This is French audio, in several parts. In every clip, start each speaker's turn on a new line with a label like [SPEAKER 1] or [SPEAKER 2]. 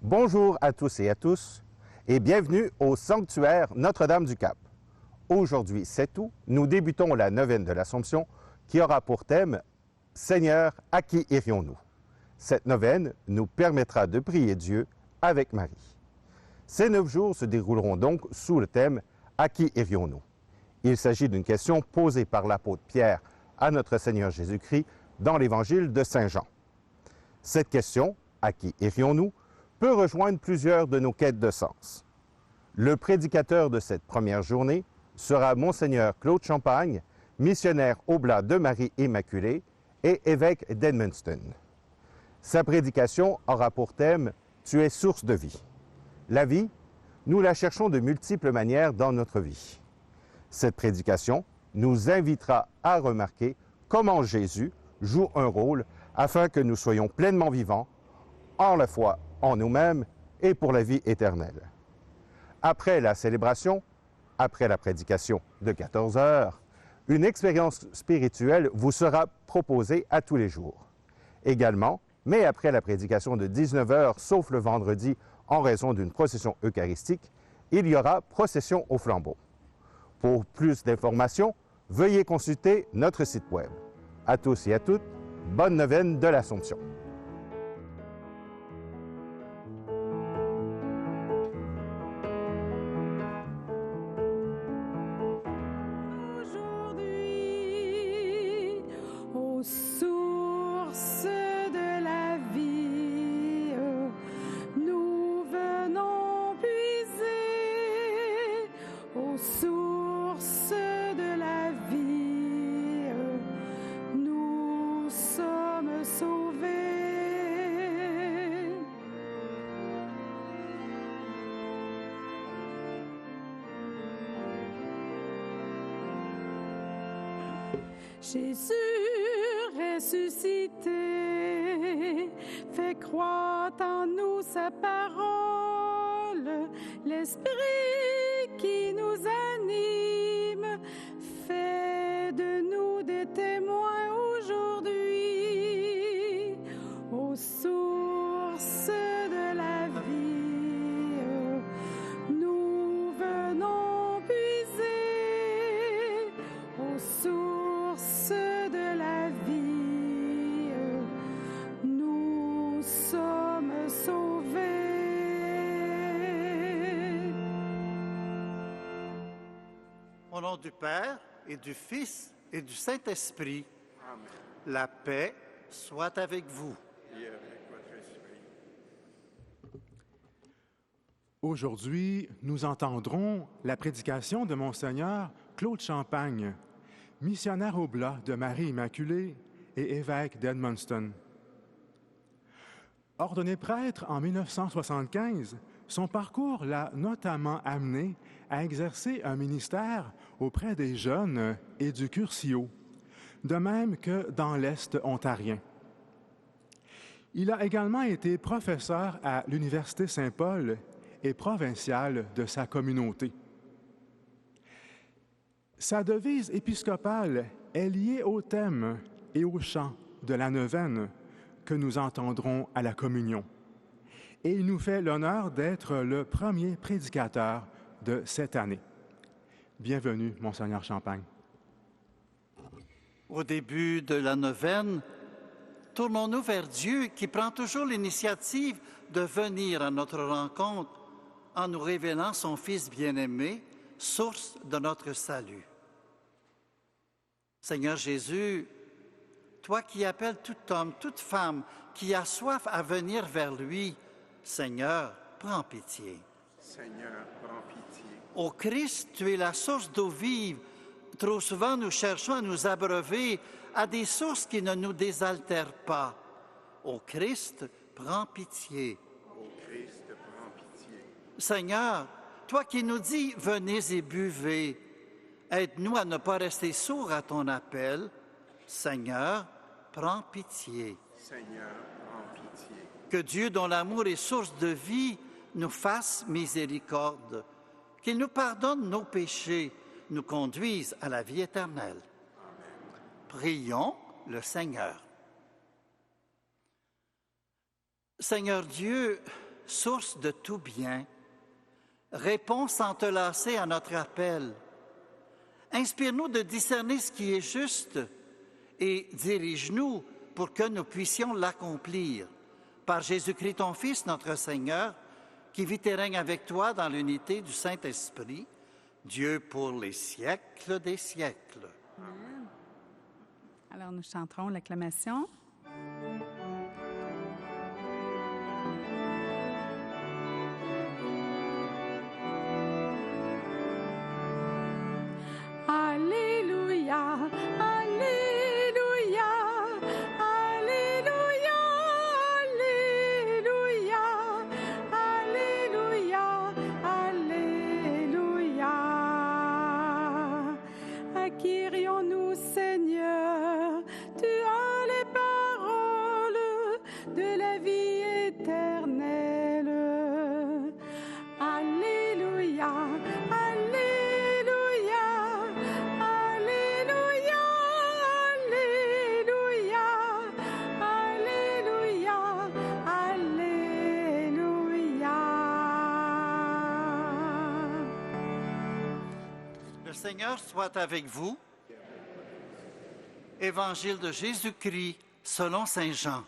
[SPEAKER 1] Bonjour à tous et à tous et bienvenue au sanctuaire Notre-Dame-du-Cap. Aujourd'hui, 7 août, nous débutons la neuvaine de l'Assomption qui aura pour thème « Seigneur, à qui irions-nous » Cette neuvaine nous permettra de prier Dieu avec Marie. Ces 9 jours se dérouleront donc sous le thème « À qui irions-nous » Il s'agit d'une question posée par l'apôtre Pierre à notre Seigneur Jésus-Christ dans l'Évangile de Saint Jean. Cette question, « À qui irions-nous » peut rejoindre plusieurs de nos quêtes de sens. Le prédicateur de cette première journée sera Monseigneur Claude Champagne, missionnaire oblat de Marie Immaculée et évêque d'Edmundston. Sa prédication aura pour thème « Tu es source de vie ». La vie, nous la cherchons de multiples manières dans notre vie. Cette prédication nous invitera à remarquer comment Jésus joue un rôle afin que nous soyons pleinement vivants, en la foi en nous-mêmes et pour la vie éternelle. Après la célébration, après la prédication de 14 heures, une expérience spirituelle vous sera proposée à tous les jours. Également, mais après la prédication de 19 heures, sauf le vendredi en raison d'une procession eucharistique, il y aura procession au flambeau. Pour plus d'informations, veuillez consulter notre site web. À tous et à toutes, bonne neuvaine de l'Assomption.
[SPEAKER 2] Aujourd'hui, aux sources de la vie, nous venons puiser aux sources de la vie, nous sommes sauvés. Jésus ressuscité fait croître en nous sa parole, l'Esprit qui nous anime fait de nous des témoins aujourd'hui aux sources de la vie. Nous venons puiser aux sources de la vie, nous sommes sauvés.
[SPEAKER 3] Au nom du Père et du Fils et du Saint-Esprit, amen. La paix soit avec vous. Et avec votre esprit.
[SPEAKER 4] Aujourd'hui, nous entendrons la prédication de Monseigneur Claude Champagne, missionnaire oblat de Marie Immaculée et évêque d'Edmundston. Ordonné prêtre en 1975, son parcours l'a notamment amené à exercer un ministère auprès des jeunes et du Curcio, de même que dans l'Est ontarien. Il a également été professeur à l'Université Saint-Paul et provincial de sa communauté. Sa devise épiscopale est liée au thème et au chant de la neuvaine que nous entendrons à la communion. Et il nous fait l'honneur d'être le premier prédicateur de cette année. Bienvenue, Monseigneur Champagne.
[SPEAKER 3] Au début de la neuvaine, tournons-nous vers Dieu qui prend toujours l'initiative de venir à notre rencontre en nous révélant son Fils bien-aimé, source de notre salut. Seigneur Jésus, toi qui appelles tout homme, toute femme qui a soif à venir vers lui, Seigneur, prends pitié.
[SPEAKER 5] Seigneur, prends pitié.
[SPEAKER 3] Ô Christ, tu es la source d'eau vive. Trop souvent, nous cherchons à nous abreuver à des sources qui ne nous désaltèrent pas. Ô Christ, prends pitié.
[SPEAKER 5] Ô Christ, prends pitié.
[SPEAKER 3] Seigneur, toi qui nous dis « Venez et buvez », aide-nous à ne pas rester sourds à ton appel. Seigneur, prends pitié.
[SPEAKER 5] Seigneur, prends pitié.
[SPEAKER 3] Que Dieu, dont l'amour est source de vie, nous fasse miséricorde. Qu'il nous pardonne nos péchés, nous conduise à la vie éternelle.
[SPEAKER 5] Amen.
[SPEAKER 3] Prions le Seigneur. Seigneur Dieu, source de tout bien. Réponds sans te lasser à notre appel. Inspire-nous de discerner ce qui est juste et dirige-nous pour que nous puissions l'accomplir. Par Jésus-Christ, ton Fils, notre Seigneur, qui vit et règne avec toi dans l'unité du Saint-Esprit, Dieu pour les siècles des siècles.
[SPEAKER 2] Amen. Alors, nous chanterons l'acclamation. Alléluia, Alléluia, Alléluia, Alléluia, Alléluia, Alléluia. À qui irions-nous, Seigneur? Tu as les paroles de la vie éternelle. Alléluia, Alléluia, Alléluia, Alléluia, Alléluia, Alléluia.
[SPEAKER 3] Le Seigneur soit avec vous. Évangile de Jésus-Christ selon saint Jean.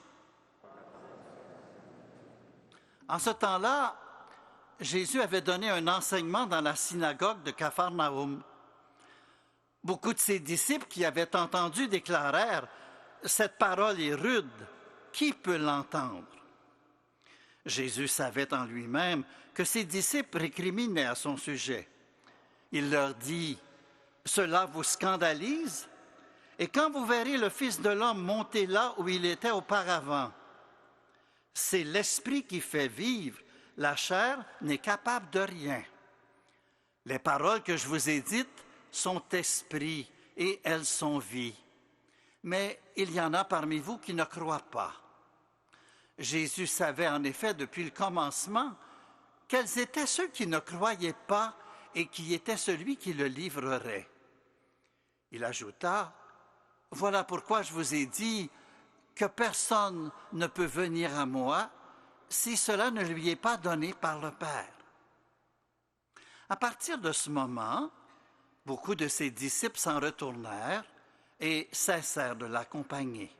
[SPEAKER 3] En ce temps-là, Jésus avait donné un enseignement dans la synagogue de Capharnaüm. Beaucoup de ses disciples qui avaient entendu déclarèrent « Cette parole est rude, qui peut l'entendre ?» Jésus savait en lui-même que ses disciples récriminaient à son sujet. Il leur dit « Cela vous scandalise? Et quand vous verrez le Fils de l'homme monter là où il était auparavant, c'est l'Esprit qui fait vivre, la chair n'est capable de rien. Les paroles que je vous ai dites sont esprit et elles sont vie. Mais il y en a parmi vous qui ne croient pas. » Jésus savait en effet depuis le commencement quels étaient ceux qui ne croyaient pas et qui était celui qui le livrerait. Il ajouta, « Voilà pourquoi je vous ai dit que personne ne peut venir à moi si cela ne lui est pas donné par le Père. » À partir de ce moment, beaucoup de ses disciples s'en retournèrent et cessèrent de l'accompagner.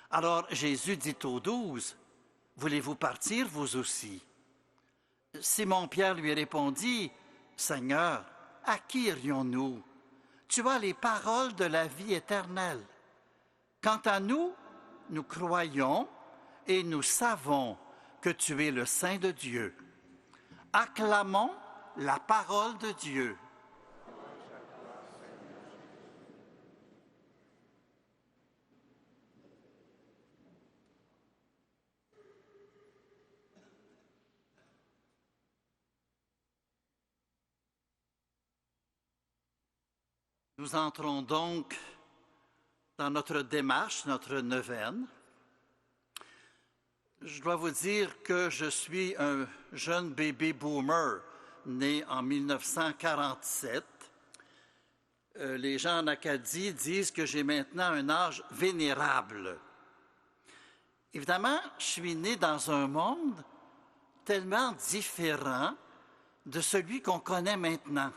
[SPEAKER 3] Alors Jésus dit aux 12, « Voulez-vous partir, vous aussi? » Simon-Pierre lui répondit, « Seigneur, à qui irions-nous? Tu as les paroles de la vie éternelle. Quant à nous, nous croyons et nous savons que tu es le Saint de Dieu. Acclamons la parole de Dieu. » Nous entrons donc dans notre démarche, notre neuvaine. Je dois vous dire que je suis un jeune baby boomer né en 1947. Les gens en Acadie disent que j'ai maintenant un âge vénérable. Évidemment, je suis né dans un monde tellement différent de celui qu'on connaît maintenant.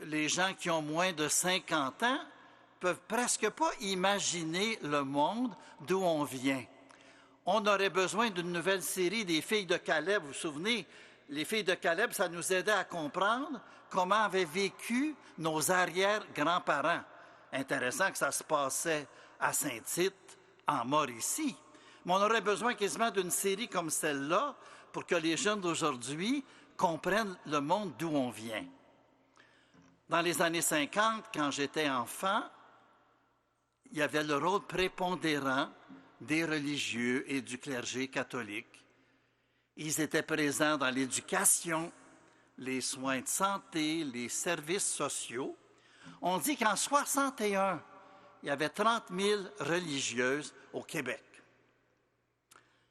[SPEAKER 3] Les gens qui ont moins de 50 ans peuvent presque pas imaginer le monde d'où on vient. On aurait besoin d'une nouvelle série des filles de Caleb. Vous vous souvenez, les filles de Caleb, ça nous aidait à comprendre comment avaient vécu nos arrière-grands-parents. Intéressant que ça se passait à Saint-Tite, en Mauricie. Mais on aurait besoin quasiment d'une série comme celle-là pour que les jeunes d'aujourd'hui comprennent le monde d'où on vient. Dans les années 50, quand j'étais enfant, il y avait le rôle prépondérant des religieux et du clergé catholique. Ils étaient présents dans l'éducation, les soins de santé, les services sociaux. On dit qu'en 61, il y avait 30 000 religieuses au Québec.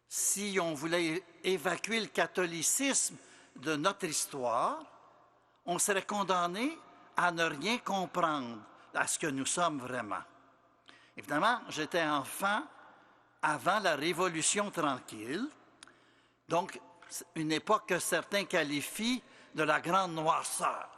[SPEAKER 3] Si on voulait évacuer le catholicisme de notre histoire, on serait condamné à ne rien comprendre à ce que nous sommes vraiment. Évidemment, j'étais enfant avant la Révolution tranquille Donc, une époque que certains qualifient de la grande noirceur.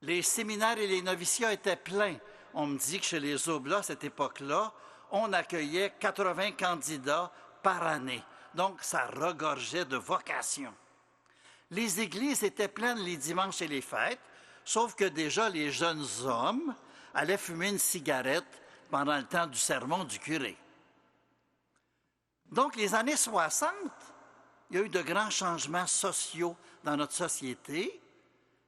[SPEAKER 3] Les séminaires et les noviciats étaient pleins. On me dit que chez les Oblats, à cette époque-là, on accueillait 80 candidats par année. Donc, ça regorgeait de vocations. Les églises étaient pleines les dimanches et les fêtes, sauf que déjà les jeunes hommes allaient fumer une cigarette pendant le temps du sermon du curé. Donc, les années 60, il y a eu de grands changements sociaux dans notre société,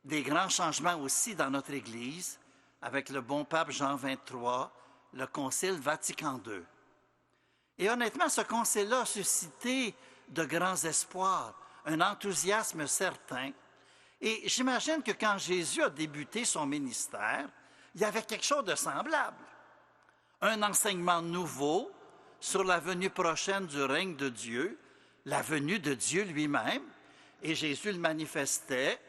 [SPEAKER 3] des grands changements aussi dans notre Église, avec le bon pape Jean XXIII, le Concile Vatican II. Et honnêtement, ce concile-là a suscité de grands espoirs, un enthousiasme certain. Et j'imagine que quand Jésus a débuté son ministère, il y avait quelque chose de semblable. Un enseignement nouveau sur la venue prochaine du règne de Dieu, la venue de Dieu lui-même. Et Jésus le manifestait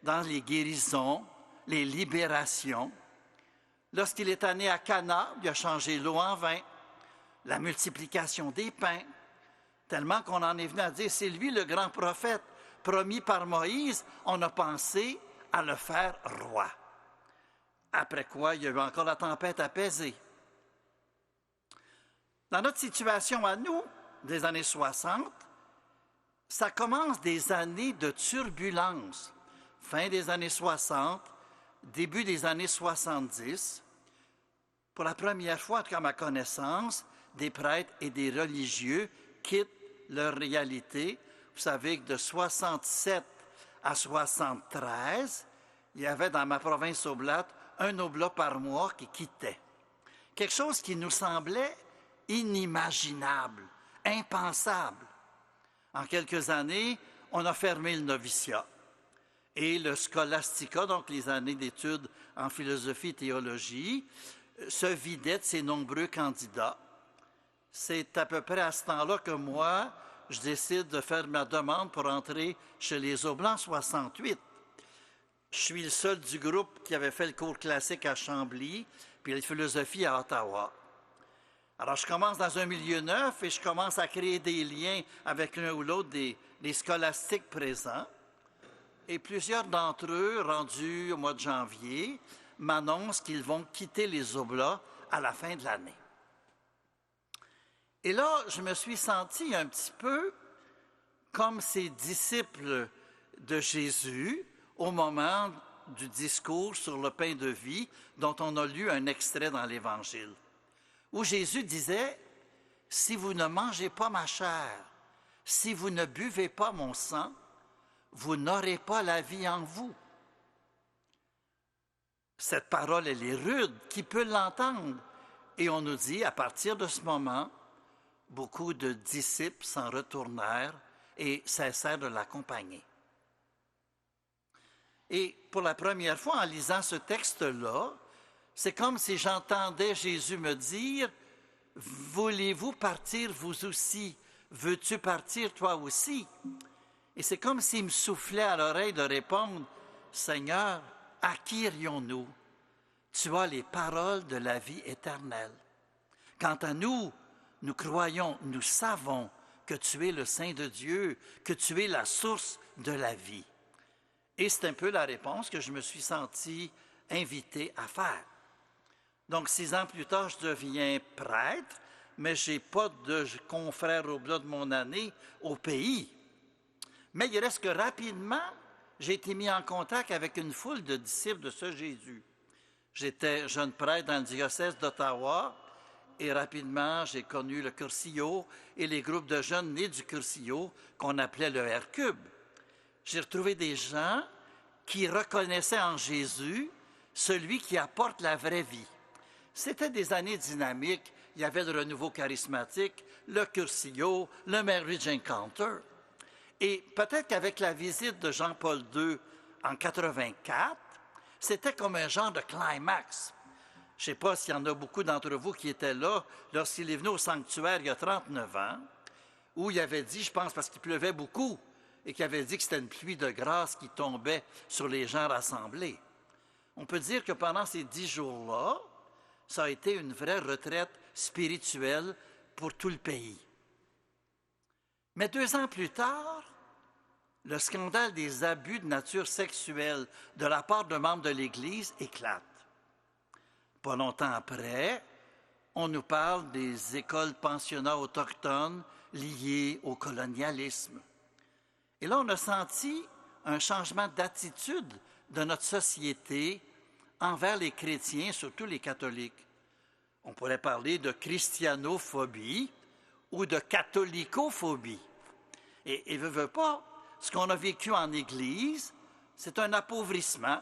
[SPEAKER 3] dans les guérisons, les libérations. Lorsqu'il est né à Cana, il a changé l'eau en vin, la multiplication des pains, tellement qu'on en est venu à dire, c'est lui le grand prophète promis par Moïse, on a pensé à le faire roi. Après quoi, il y a eu encore la tempête apaisée. Dans notre situation à nous, des années 60, ça commence des années de turbulence. Fin des années 60, début des années 70. Pour la première fois, en tout cas à ma connaissance, des prêtres et des religieux quittent leur réalité. Vous savez que de 67 à 73, il y avait dans ma province oblate un oblat par mois qui quittait. Quelque chose qui nous semblait inimaginable, impensable. En quelques années, on a fermé le noviciat. Et le scholastica, donc les années d'études en philosophie et théologie, se vidait de ses nombreux candidats. C'est à peu près à ce temps-là que moi, je décide de faire ma demande pour entrer chez les Oblats en 68. Je suis le seul du groupe qui avait fait le cours classique à Chambly, puis la philosophie à Ottawa. Alors, je commence dans un milieu neuf et je commence à créer des liens avec l'un ou l'autre des scolastiques présents. Et plusieurs d'entre eux, rendus au mois de janvier, m'annoncent qu'ils vont quitter les Oblats à la fin de l'année. Et là, je me suis senti un petit peu comme ces disciples de Jésus au moment du discours sur le pain de vie dont on a lu un extrait dans l'Évangile, où Jésus disait, « Si vous ne mangez pas ma chair, si vous ne buvez pas mon sang, vous n'aurez pas la vie en vous. » Cette parole, elle est rude. Qui peut l'entendre? Et on nous dit, à partir de ce moment, beaucoup de disciples s'en retournèrent et cessèrent de l'accompagner. Et pour la première fois, en lisant ce texte-là, c'est comme si j'entendais Jésus me dire, « Voulez-vous partir vous aussi? Veux-tu partir toi aussi? » Et c'est comme s'il me soufflait à l'oreille de répondre, « Seigneur, à qui irions-nous? Tu as les paroles de la vie éternelle. Quant à nous, nous croyons, nous savons que tu es le Saint de Dieu, que tu es la source de la vie. » Et c'est un peu la réponse que je me suis senti invité à faire. Donc, 6 ans plus tard, je deviens prêtre, mais je n'ai pas de confrère oblat de mon année au pays. Mais il reste que rapidement, j'ai été mis en contact avec une foule de disciples de ce Jésus. J'étais jeune prêtre dans le diocèse d'Ottawa et rapidement, j'ai connu le Cursillo et les groupes de jeunes nés du Cursillo qu'on appelait le R-Cube. J'ai retrouvé des gens qui reconnaissaient en Jésus celui qui apporte la vraie vie. C'était des années dynamiques. Il y avait le renouveau charismatique, le Cursillo, le Marriage Encounter. Et peut-être qu'avec la visite de Jean-Paul II en 84, c'était comme un genre de climax. Je ne sais pas s'il y en a beaucoup d'entre vous qui étaient là lorsqu'il est venu au sanctuaire il y a 39 ans, où il avait dit, je pense parce qu'il pleuvait beaucoup, et qu'il avait dit que c'était une pluie de grâce qui tombait sur les gens rassemblés. On peut dire que pendant ces 10 jours-là, ça a été une vraie retraite spirituelle pour tout le pays. Mais 2 ans plus tard, le scandale des abus de nature sexuelle de la part de membres de l'Église éclate. Pas longtemps après, on nous parle des écoles pensionnats autochtones liées au colonialisme. Et là, on a senti un changement d'attitude de notre société envers les chrétiens, surtout les catholiques. On pourrait parler de christianophobie ou de catholicophobie. Et veut pas, ce qu'on a vécu en Église, c'est un appauvrissement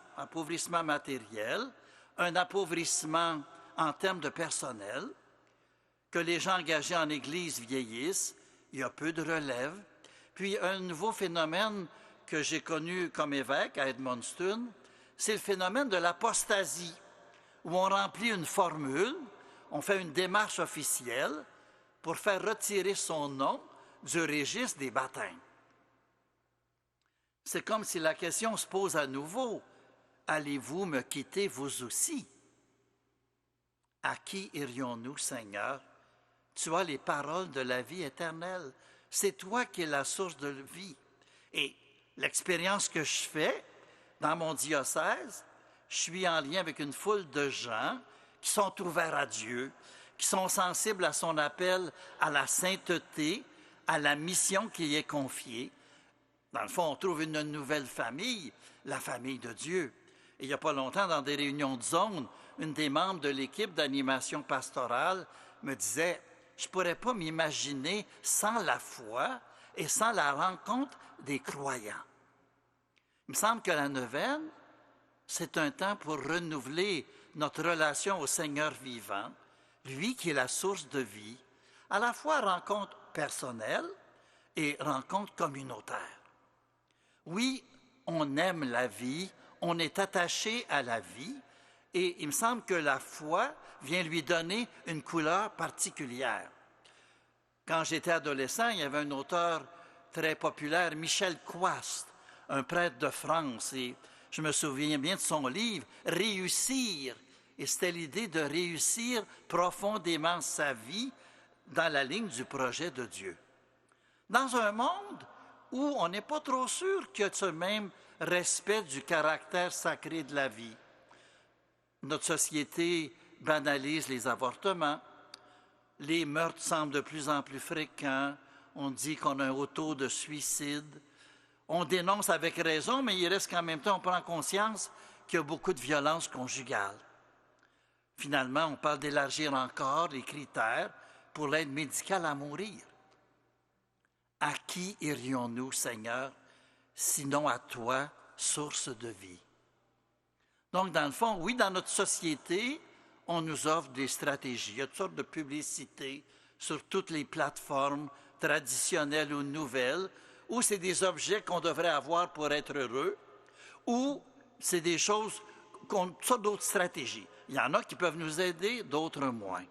[SPEAKER 3] matériel, un appauvrissement en termes de personnel, que les gens engagés en Église vieillissent, il y a peu de relève. Puis un nouveau phénomène que j'ai connu comme évêque à Edmundston, c'est le phénomène de l'apostasie, où on remplit une formule, on fait une démarche officielle pour faire retirer son nom du registre des baptêmes. C'est comme si la question se pose à nouveau. Allez-vous me quitter vous aussi? À qui irions-nous, Seigneur? Tu as les paroles de la vie éternelle. C'est toi qui es la source de vie. Et l'expérience que je fais dans mon diocèse, je suis en lien avec une foule de gens qui sont ouverts à Dieu, qui sont sensibles à son appel à la sainteté, à la mission qui y est confiée. Dans le fond, on trouve une nouvelle famille, la famille de Dieu. Et il n'y a pas longtemps, dans des réunions de zone, une des membres de l'équipe d'animation pastorale me disait « Je ne pourrais pas m'imaginer sans la foi et sans la rencontre des croyants. » Il me semble que la neuvaine, c'est un temps pour renouveler notre relation au Seigneur vivant, lui qui est la source de vie, à la fois rencontre personnelle et rencontre communautaire. Oui, on aime la vie, on est attaché à la vie, et il me semble que la foi vient lui donner une couleur particulière. Quand j'étais adolescent, il y avait un auteur très populaire, Michel Coast, un prêtre de France, et je me souviens bien de son livre « Réussir ». Et c'était l'idée de réussir profondément sa vie dans la ligne du projet de Dieu. Dans un monde où on n'est pas trop sûr qu'il y a ce même respect du caractère sacré de la vie. Notre société banalise les avortements, les meurtres semblent de plus en plus fréquents, on dit qu'on a un haut taux de suicide, on dénonce avec raison, mais il reste qu'en même temps, on prend conscience qu'il y a beaucoup de violence conjugale. Finalement, on parle d'élargir encore les critères pour l'aide médicale à mourir. À qui irions-nous, Seigneur, sinon à toi, source de vie? Donc, dans le fond, oui, dans notre société, on nous offre des stratégies. Il y a toutes sortes de publicités sur toutes les plateformes traditionnelles ou nouvelles, ou c'est des objets qu'on devrait avoir pour être heureux, ou c'est des choses, toutes sortes d'autres stratégies. Il y en a qui peuvent nous aider, d'autres moins.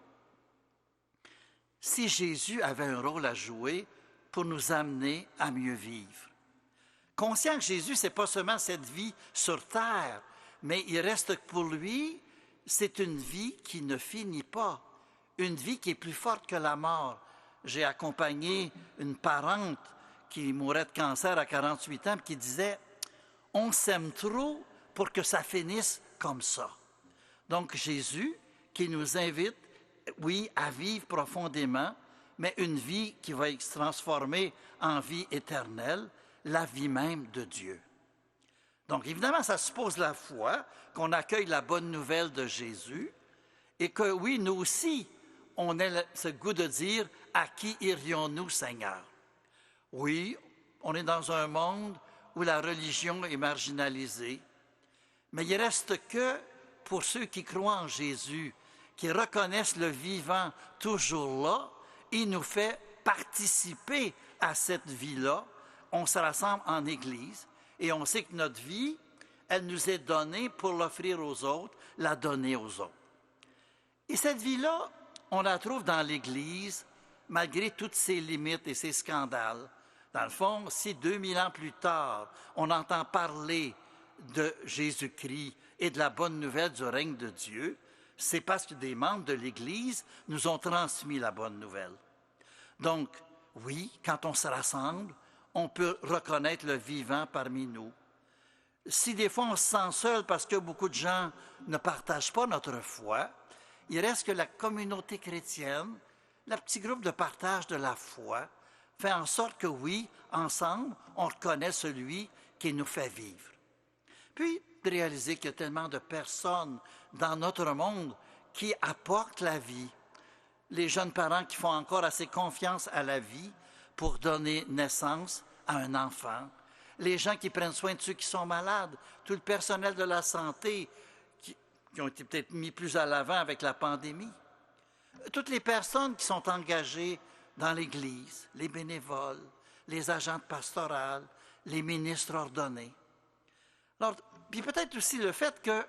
[SPEAKER 3] Si Jésus avait un rôle à jouer pour nous amener à mieux vivre, conscient que Jésus, ce n'est pas seulement cette vie sur terre, mais il reste que pour lui, c'est une vie qui ne finit pas, une vie qui est plus forte que la mort. J'ai accompagné une parente qui mourait de cancer à 48 ans et qui disait « On s'aime trop pour que ça finisse comme ça ». Donc Jésus qui nous invite, oui, à vivre profondément, mais une vie qui va se transformer en vie éternelle, la vie même de Dieu. Donc évidemment, ça suppose la foi, qu'on accueille la bonne nouvelle de Jésus et que oui, nous aussi, on ait ce goût de dire « À qui irions-nous, Seigneur? » Oui, on est dans un monde où la religion est marginalisée, mais il reste que pour ceux qui croient en Jésus, qui reconnaissent le vivant toujours là, il nous fait participer à cette vie-là. On se rassemble en Église et on sait que notre vie, elle nous est donnée pour l'offrir aux autres, la donner aux autres. Et cette vie-là, on la trouve dans l'Église, malgré toutes ses limites et ses scandales. Dans le fond, si 2000 ans plus tard, on entend parler de Jésus-Christ et de la bonne nouvelle du règne de Dieu, c'est parce que des membres de l'Église nous ont transmis la bonne nouvelle. Donc, Oui, quand on se rassemble, on peut reconnaître le vivant parmi nous. Si des fois on se sent seul parce que beaucoup de gens ne partagent pas notre foi, il reste que la communauté chrétienne, le petit groupe de partage de la foi, fait en sorte que oui, ensemble, on reconnaît celui qui nous fait vivre. Puis, de réaliser qu'il y a tellement de personnes dans notre monde qui apportent la vie. Les jeunes parents qui font encore assez confiance à la vie pour donner naissance à un enfant. Les gens qui prennent soin de ceux qui sont malades. Tout le personnel de la santé qui ont été peut-être mis plus à l'avant avec la pandémie. Toutes les personnes qui sont engagées dans l'Église, les bénévoles, les agentes pastorales, les ministres ordonnés. Alors, puis peut-être aussi le fait que,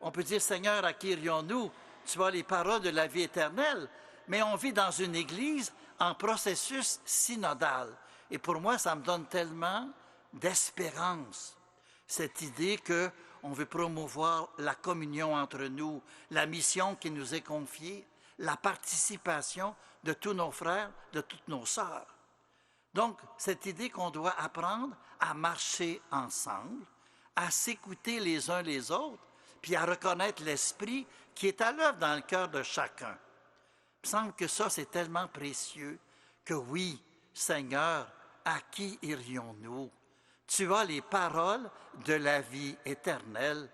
[SPEAKER 3] on peut dire, Seigneur, à qui irions-nous? Tu as les paroles de la vie éternelle, mais on vit dans une Église en processus synodal. Et pour moi, ça me donne tellement d'espérance, cette idée qu'on veut promouvoir la communion entre nous, la mission qui nous est confiée, la participation de tous nos frères, de toutes nos sœurs. Donc, cette idée qu'on doit apprendre à marcher ensemble, à s'écouter les uns les autres, puis à reconnaître l'esprit qui est à l'œuvre dans le cœur de chacun. Il me semble que ça, c'est tellement précieux que oui, Seigneur, à qui irions-nous? Tu as les paroles de la vie éternelle.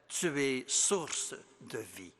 [SPEAKER 3] Tu es source de vie.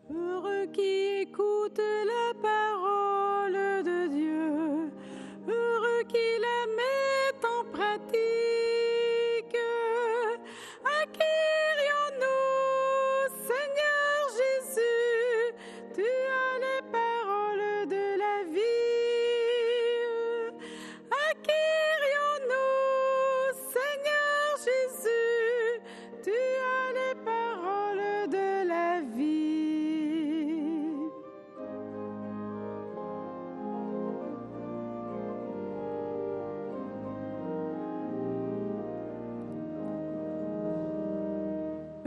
[SPEAKER 2] Heureux qui écoute la parole de Dieu, heureux qui la met en pratique. À qui irions-nous, Seigneur Jésus? Tu as les paroles de la vie. À qui irions-nous, Seigneur Jésus? Tu as les paroles de la vie.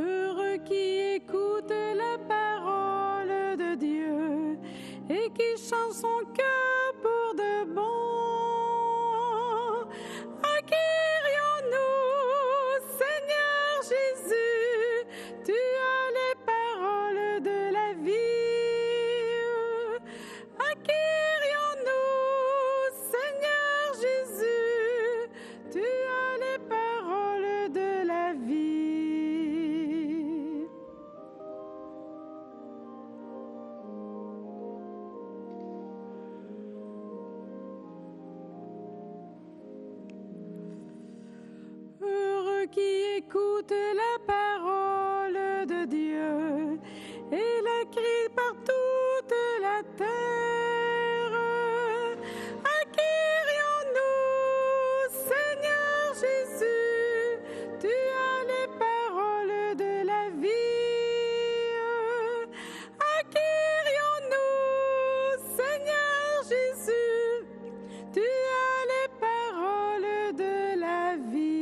[SPEAKER 2] Heureux qui écoute la parole de Dieu et qui chante son cœur pour de bon. À qui irions-nous, Seigneur Jésus? Tu as les paroles de la vie. À qui irions-nous, Seigneur Jésus? Tu as les paroles de la vie. Heureux qui écoute la parole de Dieu et la crie par toute la terre. À qui irions-nous, Seigneur Jésus? Tu as les paroles de la vie. À qui irions-nous, Seigneur Jésus? Tu as les paroles de la vie.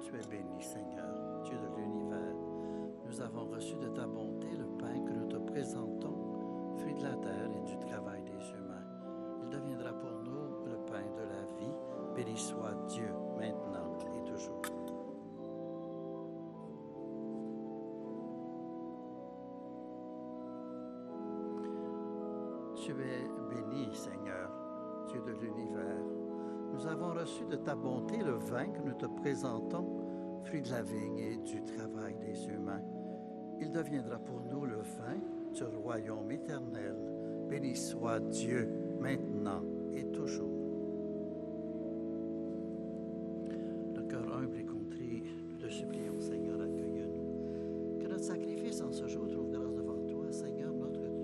[SPEAKER 3] Tu es béni, Seigneur, Dieu de l'univers. Nous avons reçu de ta bonté le pain que nous te présentons, fruit de la terre et du travail des humains. Il deviendra pour nous le pain de la vie. Béni soit Dieu, maintenant et toujours. Tu es béni, Seigneur, Dieu de l'univers. Nous avons reçu de ta bonté le vin que nous te présentons, fruit de la vigne et du travail des humains. Il deviendra pour nous le vin du royaume éternel. Béni soit Dieu, maintenant et toujours. Le cœur humble et contrit, nous te supplions, Seigneur, accueille-nous. Que notre sacrifice en ce jour trouve grâce devant toi, Seigneur, notre Dieu.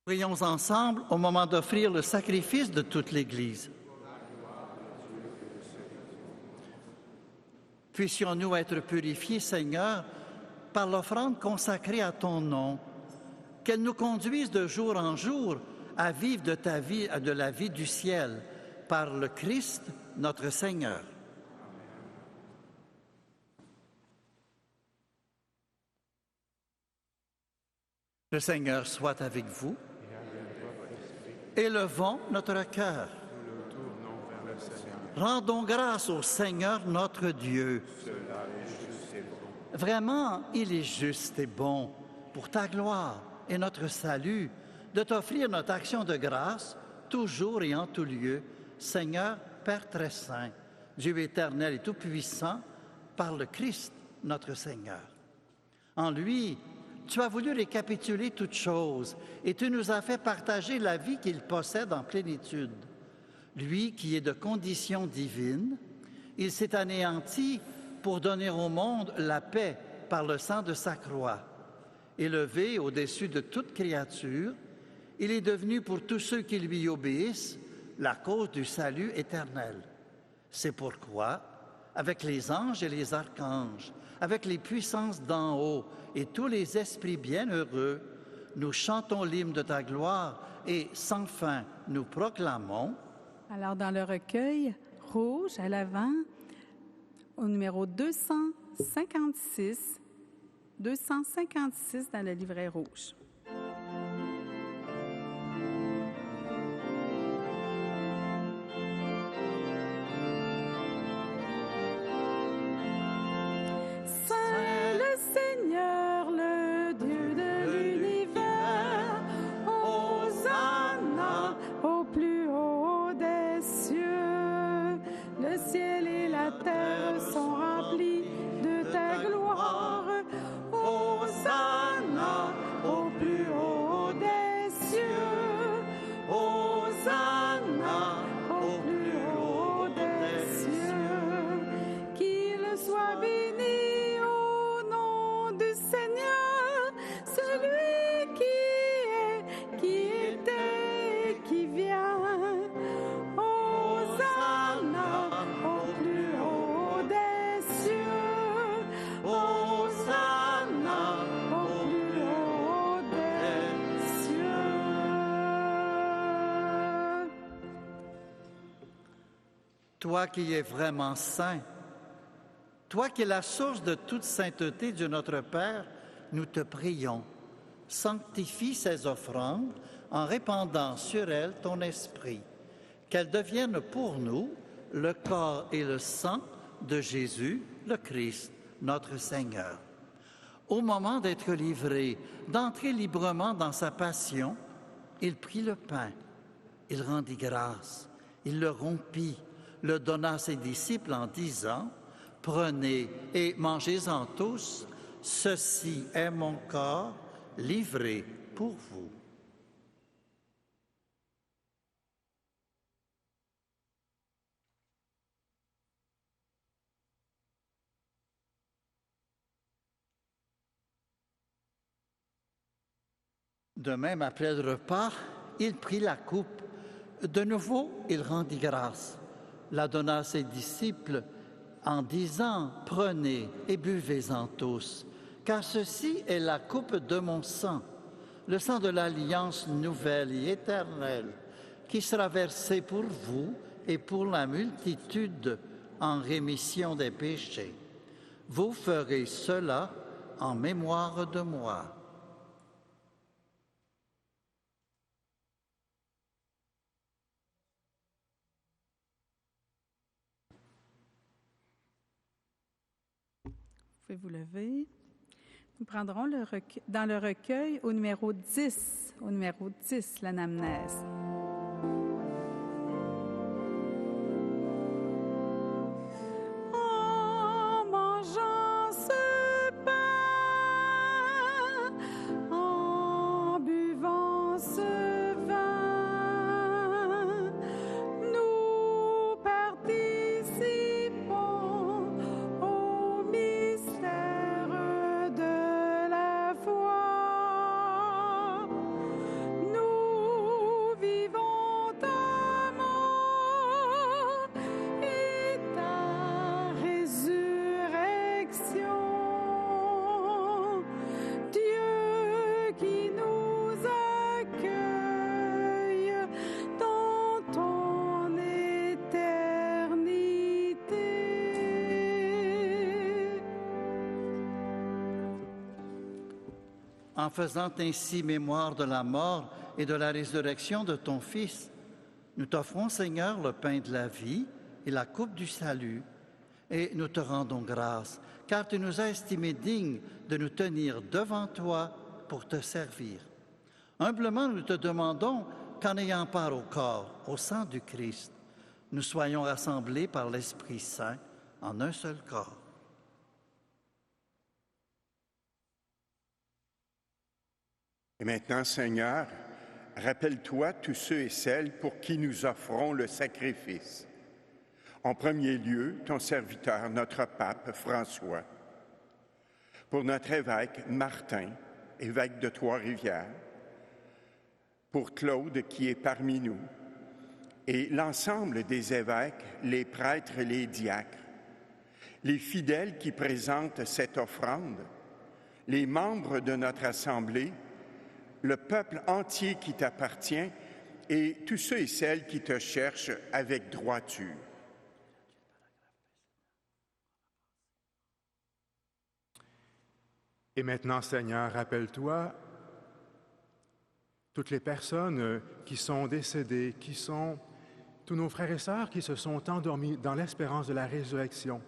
[SPEAKER 3] Prions ensemble au moment d'offrir le sacrifice de toute l'Église. Puissions-nous être purifiés, Seigneur, par l'offrande consacrée à ton nom, qu'elle nous conduise de jour en jour à vivre de ta vie, de la vie du ciel, par le Christ, notre Seigneur. Le Seigneur soit avec vous. Élevons notre cœur.
[SPEAKER 5] Nous le tournons vers le Seigneur.
[SPEAKER 3] Rendons grâce au Seigneur notre Dieu.
[SPEAKER 5] Cela est juste et bon.
[SPEAKER 3] Vraiment, il est juste et bon, pour ta gloire et notre salut, de t'offrir notre action de grâce, toujours et en tout lieu, Seigneur, Père très saint, Dieu éternel et tout-puissant, par le Christ, notre Seigneur. En lui, tu as voulu récapituler toutes choses et tu nous as fait partager la vie qu'il possède en plénitude. Lui qui est de condition divine, il s'est anéanti pour donner au monde la paix par le sang de sa croix. Élevé au-dessus de toute créature, il est devenu pour tous ceux qui lui obéissent la cause du salut éternel. C'est pourquoi, avec les anges et les archanges, avec les puissances d'en haut et tous les esprits bienheureux, nous chantons l'hymne de ta gloire et sans fin nous proclamons.
[SPEAKER 2] Alors, dans le recueil rouge à l'avant, au numéro 256 dans le livret rouge. Saint le Seigneur, le Dieu de l'univers, Hosanna au plus haut des cieux. Le ciel et la terre sont remplis de ta gloire. Hosanna au plus haut des cieux. Hosanna au plus haut des cieux. Qu'il soit béni au nom du Seigneur, celui qui est, qui était et qui vient. Hosanna au plus haut des cieux. Hosanna au plus haut des cieux.
[SPEAKER 3] Toi qui es vraiment saint, toi qui es la source de toute sainteté, Dieu notre Père, nous te prions. Sanctifie ces offrandes en répandant sur elles ton esprit, qu'elles deviennent pour nous le corps et le sang de Jésus, le Christ, notre Seigneur. Au moment d'être livré, d'entrer librement dans sa passion, il prit le pain, il rendit grâce, il le rompit, le donna à ses disciples en disant: « Prenez et mangez-en tous, ceci est mon corps livré pour vous. » De même, après le repas, il prit la coupe. De nouveau, il rendit grâce, la donna à ses disciples en disant « Prenez et buvez-en tous, car ceci est la coupe de mon sang, le sang de l'alliance nouvelle et éternelle, qui sera versé pour vous et pour la multitude en rémission des péchés. Vous ferez cela en mémoire de moi. »
[SPEAKER 2] Vous pouvez vous lever. Nous prendrons dans le recueil au numéro 10, l'anamnèse. En mangeant ce pain, en buvant ce vin, nous participons au mystère de la foi. Nous vivons ta mort et ta résurrection. Dieu qui nous accueille dans ton éternité.
[SPEAKER 3] En faisant ainsi mémoire de la mort et de la résurrection de ton Fils, nous t'offrons, Seigneur, le pain de la vie et la coupe du salut, et nous te rendons grâce, car tu nous as estimés dignes de nous tenir devant toi pour te servir. Humblement, nous te demandons qu'en ayant part au corps, au sang du Christ, nous soyons rassemblés par l'Esprit Saint en un seul corps.
[SPEAKER 6] Et maintenant, Seigneur, rappelle-toi tous ceux et celles pour qui nous offrons le sacrifice. En premier lieu, ton serviteur, notre pape François, pour notre évêque Martin, évêque de Trois-Rivières, pour Claude qui est parmi nous, et l'ensemble des évêques, les prêtres et les diacres, les fidèles qui présentent cette offrande, les membres de notre assemblée, le peuple entier qui t'appartient et tous ceux et celles qui te cherchent avec droiture.
[SPEAKER 4] Et maintenant, Seigneur, rappelle-toi toutes les personnes qui sont décédées, tous nos frères et sœurs qui se sont endormis dans l'espérance de la résurrection.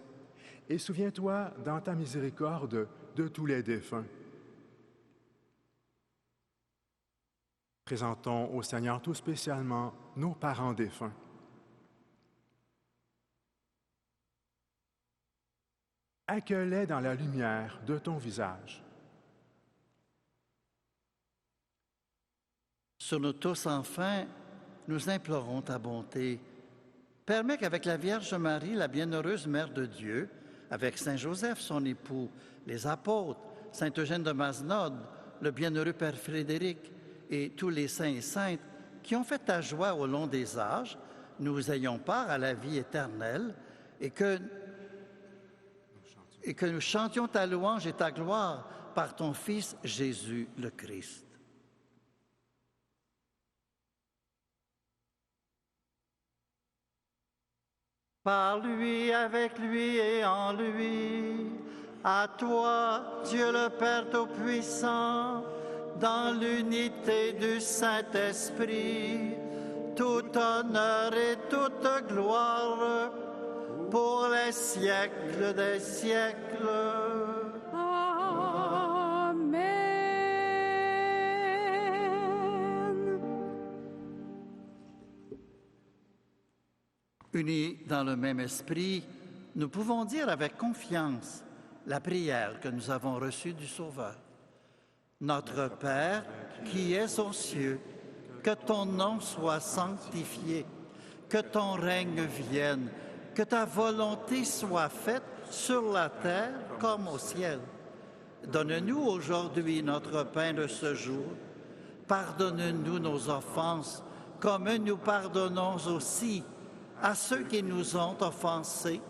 [SPEAKER 4] Et souviens-toi, dans ta miséricorde, de tous les défunts. Présentons au Seigneur tout spécialement nos parents défunts. Accueille-les dans la lumière de ton visage.
[SPEAKER 3] Sur nous tous, enfin, nous implorons ta bonté. Permets qu'avec la Vierge Marie, la bienheureuse Mère de Dieu, avec Saint Joseph, son époux, les apôtres, Saint Eugène de Mazenod, le bienheureux Père Frédéric et tous les saints et saintes qui ont fait ta joie au long des âges, nous ayons part à la vie éternelle et que nous chantions ta louange et ta gloire par ton Fils Jésus le Christ. Par lui, avec lui et en lui, à toi, Dieu le Père Tout-Puissant, dans l'unité du Saint-Esprit, tout honneur et toute gloire pour les siècles des siècles.
[SPEAKER 2] Amen.
[SPEAKER 3] Unis dans le même esprit, nous pouvons dire avec confiance la prière que nous avons reçue du Sauveur. Notre Père, qui es aux cieux, que ton nom soit sanctifié, que ton règne vienne, que ta volonté soit faite sur la terre comme au ciel. Donne-nous aujourd'hui notre pain de ce jour. Pardonne-nous nos offenses, comme nous pardonnons aussi à ceux qui nous ont offensés.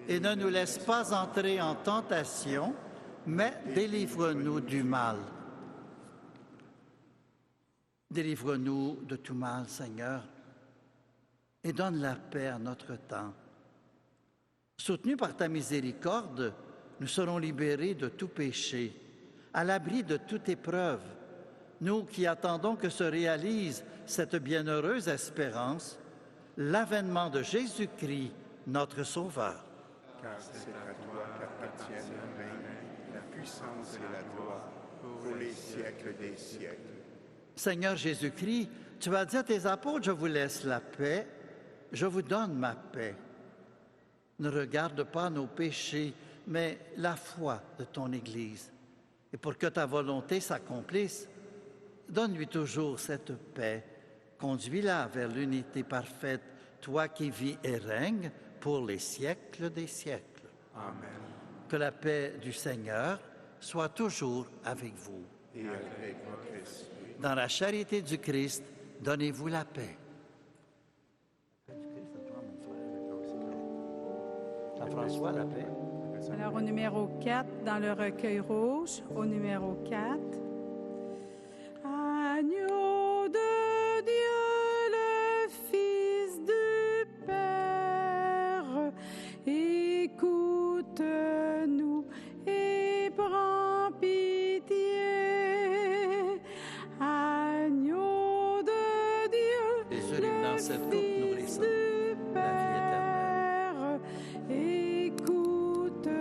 [SPEAKER 3] et ne nous laisse pas entrer en tentation, mais délivre-nous du mal. Délivre-nous de tout mal, Seigneur, et donne la paix à notre temps. Soutenus par ta miséricorde, nous serons libérés de tout péché, à l'abri de toute épreuve, nous qui attendons que se réalise cette bienheureuse espérance, l'avènement de Jésus-Christ, notre Sauveur.
[SPEAKER 6] Car c'est à toi qu'appartiennent le règne, la puissance et la gloire pour les siècles des siècles.
[SPEAKER 3] Seigneur Jésus-Christ, tu as dit à tes apôtres, je vous laisse la paix, je vous donne ma paix. Ne regarde pas nos péchés, mais la foi de ton Église. Et pour que ta volonté s'accomplisse, donne-lui toujours cette paix. Conduis-la vers l'unité parfaite, toi qui vis et règnes pour les siècles des siècles.
[SPEAKER 6] Amen.
[SPEAKER 3] Que la paix du Seigneur soit toujours avec vous.
[SPEAKER 6] Et avec votre esprit.
[SPEAKER 3] Dans la charité du Christ, donnez-vous la paix. Jean-François, la paix.
[SPEAKER 2] Alors, au numéro 4, dans le recueil rouge, au numéro 4. Agneau de Dieu, le Fils du Père, écoute-nous et prends pitié. Agneau de Dieu,
[SPEAKER 3] Jésus, dans cette coupe
[SPEAKER 2] Fils
[SPEAKER 3] nourrissante,
[SPEAKER 2] du
[SPEAKER 3] la vie éternelle.
[SPEAKER 2] Père, écoute-nous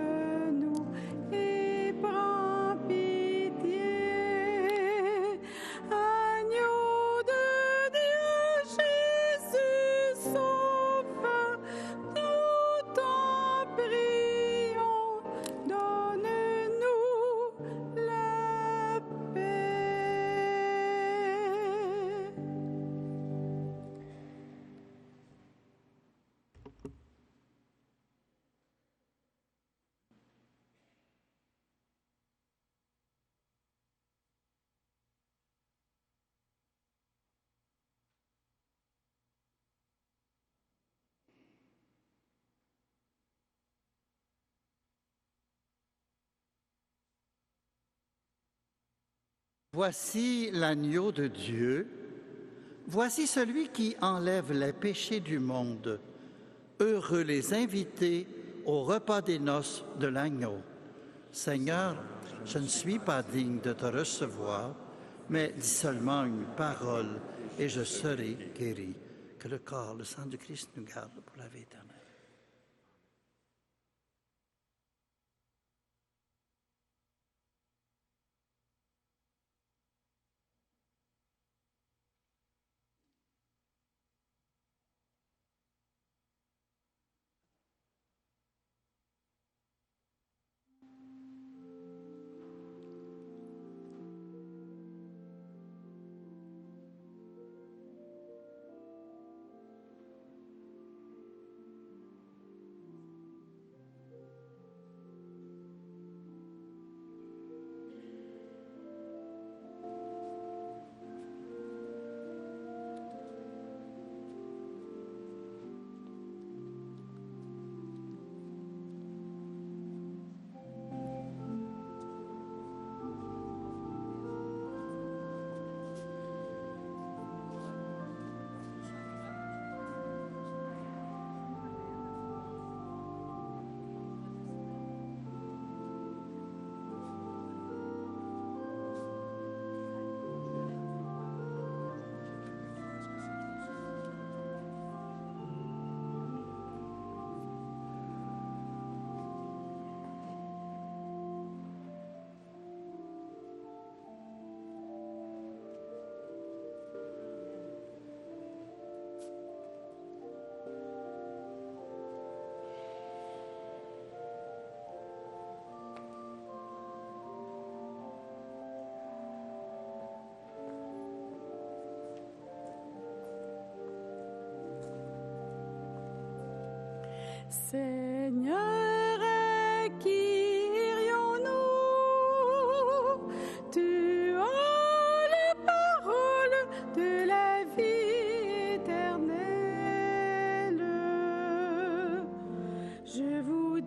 [SPEAKER 2] et prends pitié. Agneau de Dieu, Jésus sauveur, nous t'en prions, donne-nous la paix.
[SPEAKER 3] Voici l'agneau de Dieu, voici celui qui enlève les péchés du monde. Heureux les invités au repas des noces de l'agneau. Seigneur, je ne suis pas digne de te recevoir, mais dis seulement une parole et je serai guéri. Que le corps, le sang du Christ nous garde pour la vie éternelle.
[SPEAKER 2] Seigneur, à qui irions-nous? Tu as la parole de la vie éternelle. Je vous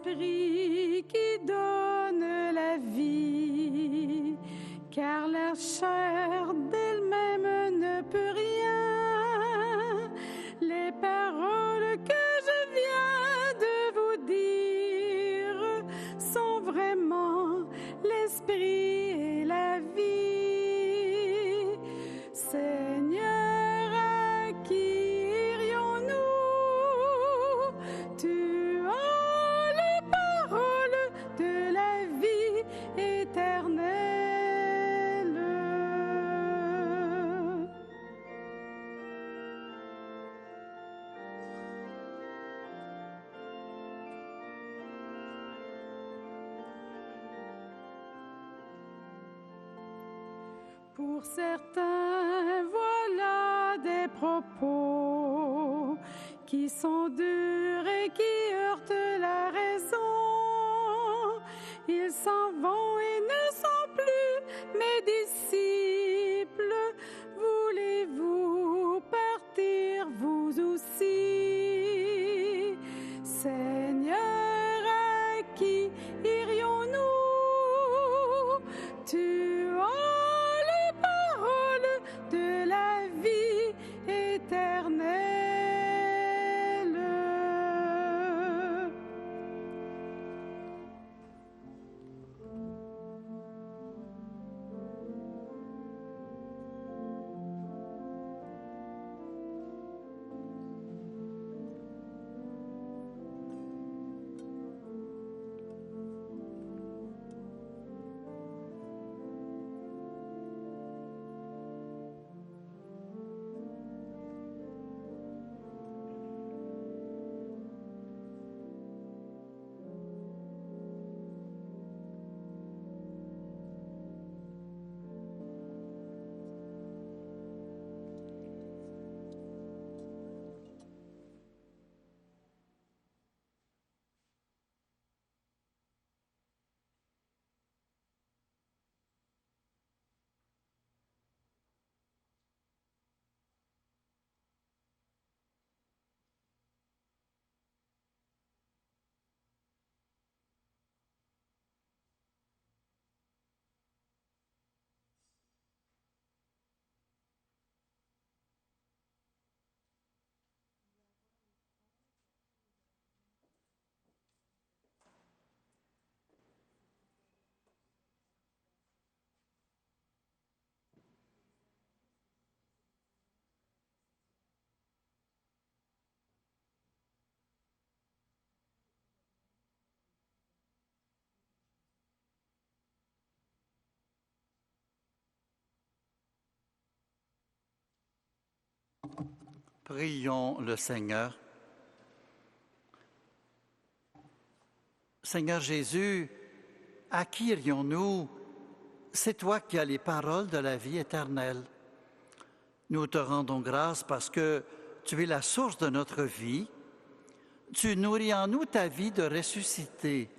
[SPEAKER 2] l'Esprit qui donne la vie, car la chair d'elle-même ne peut rien. Les paroles que je viens de vous dire sont vraiment l'Esprit et la vie. Seigneur, à qui irions-nous? Tu as les paroles de la vie éternelle. Pour certains, voilà des propos qui sont durs et qui heurtent la raison. Ils s'en vont et ne sont plus mes disciples. Voulez-vous partir vous aussi? Seigneur, à qui irions-nous? Tu as les paroles de la vie éternelle.
[SPEAKER 3] Prions le Seigneur. Seigneur Jésus, à qui irions-nous? C'est toi qui as les paroles de la vie éternelle. Nous te rendons grâce parce que tu es la source de notre vie. Tu nourris en nous ta vie de ressuscité.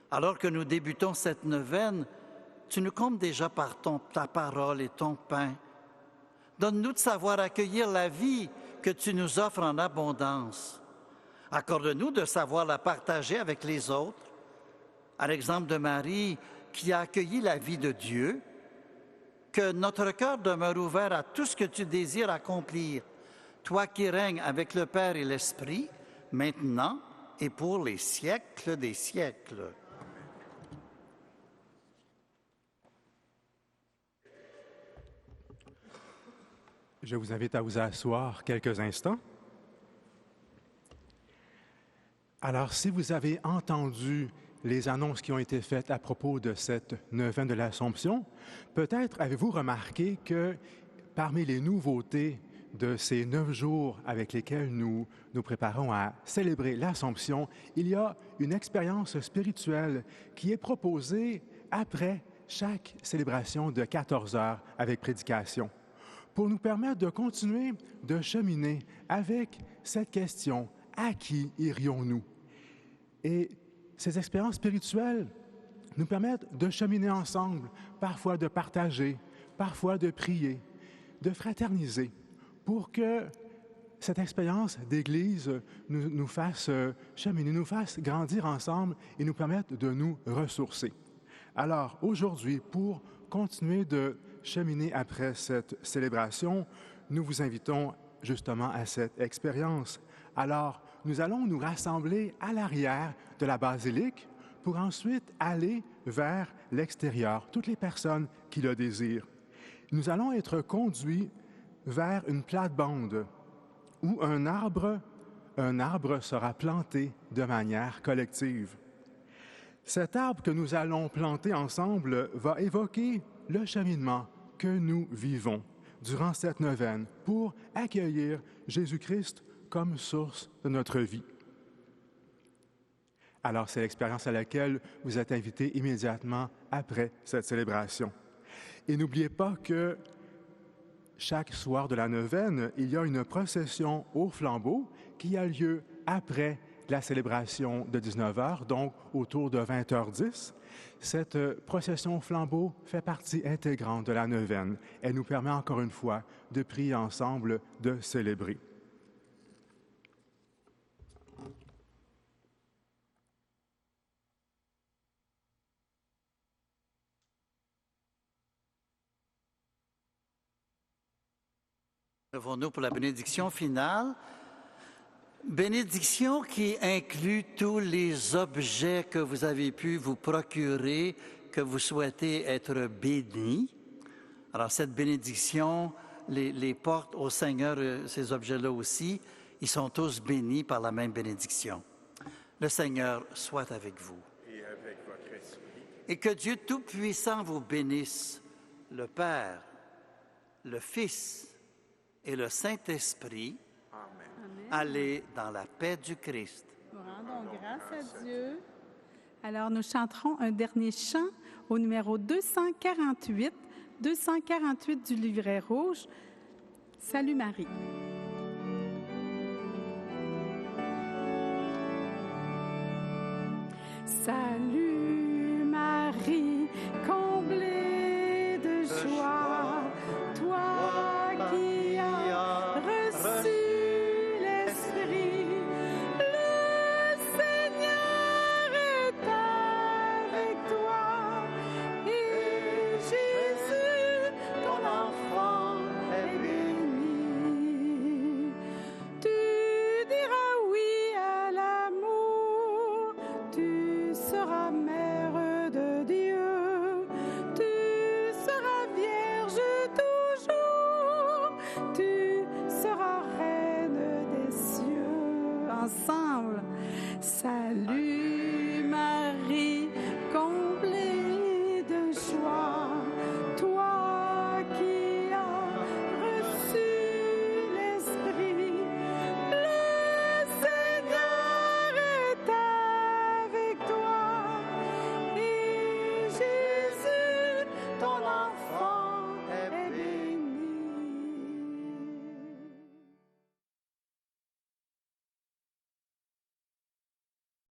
[SPEAKER 3] Alors que nous débutons cette neuvaine, tu nous combles déjà par ta parole et ton pain. Donne-nous de savoir accueillir la vie que tu nous offres en abondance. Accorde-nous de savoir la partager avec les autres, à l'exemple de Marie qui a accueilli la vie de Dieu. Que notre cœur demeure ouvert à tout ce que tu désires accomplir, toi qui règnes avec le Père et l'Esprit, maintenant et pour les siècles des siècles.
[SPEAKER 4] Je vous invite à vous asseoir quelques instants. Alors, si vous avez entendu les annonces qui ont été faites à propos de cette neuvaine de l'Assomption, peut-être avez-vous remarqué que parmi les nouveautés de ces 9 jours avec lesquels nous nous préparons à célébrer l'Assomption, il y a une expérience spirituelle qui est proposée après chaque célébration de 14 heures avec prédication, pour nous permettre de continuer de cheminer avec cette question « À qui irions-nous » ? Et ces expériences spirituelles nous permettent de cheminer ensemble, parfois de partager, parfois de prier, de fraterniser, pour que cette expérience d'Église nous fasse cheminer, nous fasse grandir ensemble et nous permette de nous ressourcer. Alors, aujourd'hui, pour continuer de cheminer après cette célébration, nous vous invitons justement à cette expérience. Alors, nous allons nous rassembler à l'arrière de la basilique pour ensuite aller vers l'extérieur, toutes les personnes qui le désirent. Nous allons être conduits vers une plate-bande où un arbre sera planté de manière collective. Cet arbre que nous allons planter ensemble va évoquer le cheminement que nous vivons durant cette neuvaine pour accueillir Jésus-Christ comme source de notre vie. Alors, c'est l'expérience à laquelle vous êtes invités immédiatement après cette célébration. Et n'oubliez pas que chaque soir de la neuvaine, il y a une procession au flambeau qui a lieu après la célébration de 19h, donc autour de 20h10. Cette procession au flambeau fait partie intégrante de la neuvaine. Elle nous permet encore une fois de prier ensemble, de célébrer.
[SPEAKER 3] Levons-nous pour la bénédiction finale. Bénédiction qui inclut tous les objets que vous avez pu vous procurer, que vous souhaitez être bénis. Alors, cette bénédiction les porte au Seigneur, ces objets-là aussi. Ils sont tous bénis par la même bénédiction. Le Seigneur soit avec vous.
[SPEAKER 6] Et avec votre esprit.
[SPEAKER 3] Et que Dieu Tout-Puissant vous bénisse, le Père, le Fils et le Saint-Esprit.
[SPEAKER 6] Amen.
[SPEAKER 3] Allez dans la paix du Christ.
[SPEAKER 2] Nous rendons grâce à Dieu. Alors, nous chanterons un dernier chant au numéro 248 du livret rouge. Salut Marie. Salut Marie, comblée de joie, toi qui as reçu l'Esprit, le Seigneur est avec toi, et Jésus, ton enfant, est béni. Tu diras oui à l'amour, tu seras mère